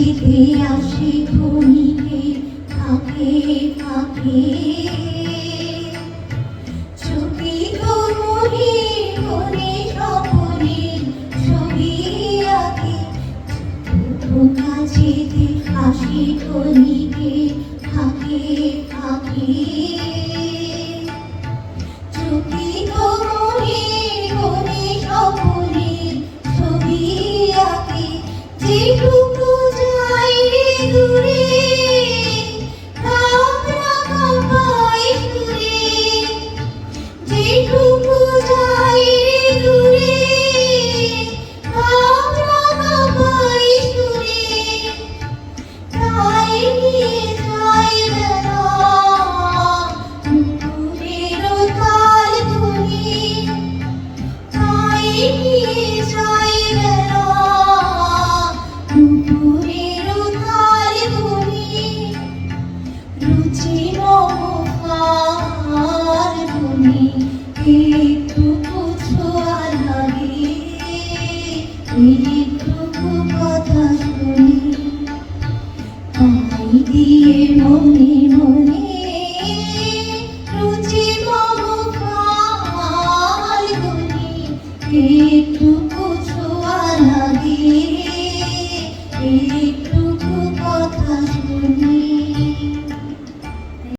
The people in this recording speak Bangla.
কাছেতে আসে ক্ষণিকে ফাঁকে ফাঁকে ছবি তো মনে মনে স্বপনের ছবি আঁকে কাছেতে আসে ক্ষণিকে ফাঁকে ফাঁকে ছবি তো মনে মনে স্বপনের ছবি আঁকে যেটুকু যাই রে দূরে আমরা কাঁপাই সুরে যেটুকু যাই রে দূরে আমরা কাঁপাই সুরে তাই নিয়ে যাই বেলা নুপুরের তাল ধুনি তাই নিয়ে যাই বেলা নুপুরের তাল ধুনি রুচি নমকার ধুনি